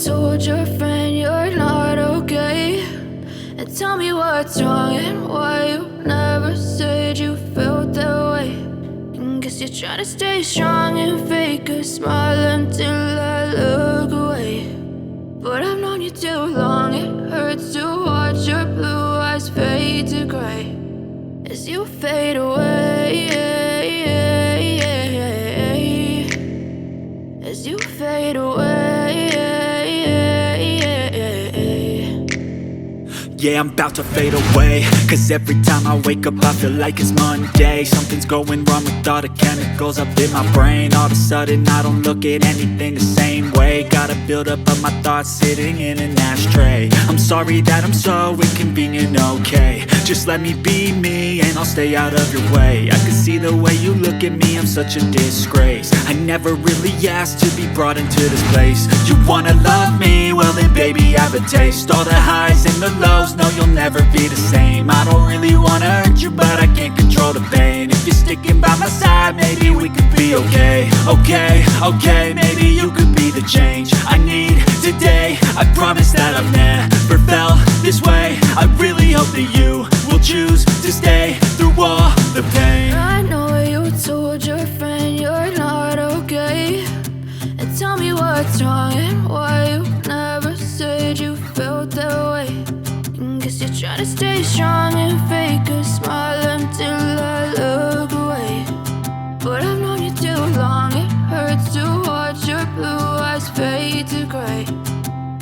told your friend you're not okay, and tell me what's wrong and why you never said you felt that way. And guess you're trying to stay strong and fake a smile until I look away. But I've known you too long, it hurts to watch your blue eyes fade to gray as you fade away, as you fade away. Yeah, I'm about to fade away, cause every time I wake up I feel like it's Monday. Something's going wrong with all the chemicals up in my brain. All of a sudden I don't look at anything the same way. Gotta build up of my thoughts sitting in an ashtray. I'm sorry that I'm so inconvenient, okay. Just let me be me and I'll stay out of your way. I can see the way you look at me, I'm such a disgrace. I never really asked to be brought into this place. You wanna love me? Well then baby I have a taste. All the highs and the lows, no you'll never be the same. I don't really wanna hurt you but I can't control the pain. If you're sticking by my side maybe we could be okay. Okay, maybe you could be the change I need today. I promise that I've never felt this way. I really hope that you will choose to stay through all the pain. I know you told your friend you're not okay, and tell me what's wrong and why you never said you felt that way. And guess you're trying to stay strong and fake a smile until I look away. But I've known you too long, it hurts to watch your blue eyes fade to gray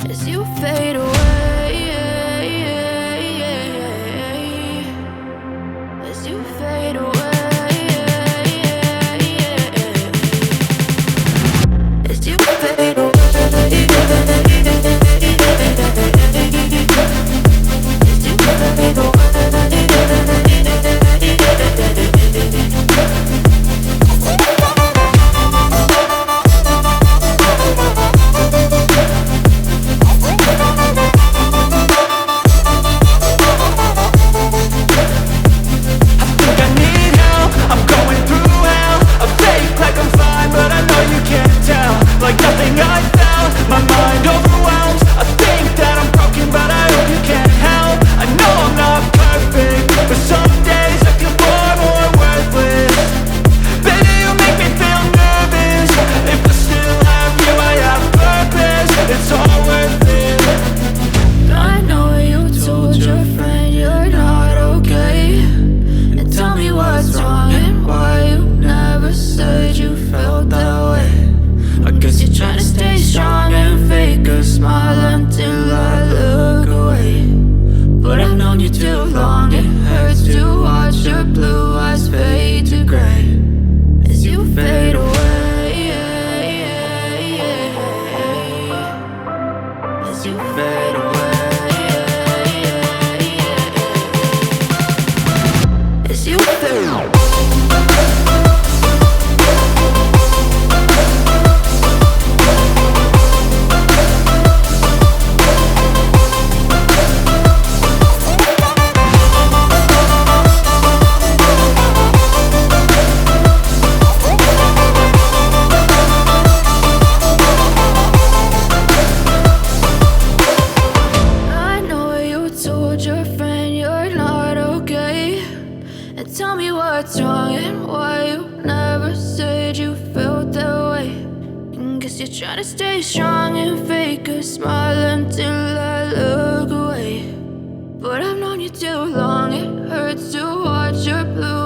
as you fade away, as you fade away, as you fade away. Like nothing I felt, my mind overwhelmed. I think that I'm broken but I hope you can't help. I know I'm not perfect, but some days I feel far more worthless. Baby, you make me feel nervous. If I still have you, I have purpose. It's all worth it. I know you told your friend you're not okay, and tell me what's wrong and why you never said you felt that way. I guess you're trying to stay strong and fake a smile until I look away. But I've known you too long, it hurts to watch your blue eyes fade to gray as you fade away, as you fade away, as you fade away. What's wrong and why you never said you felt that way. And guess you're trying to stay strong and fake a smile until I look away. But I've known you too long, it hurts to watch your blue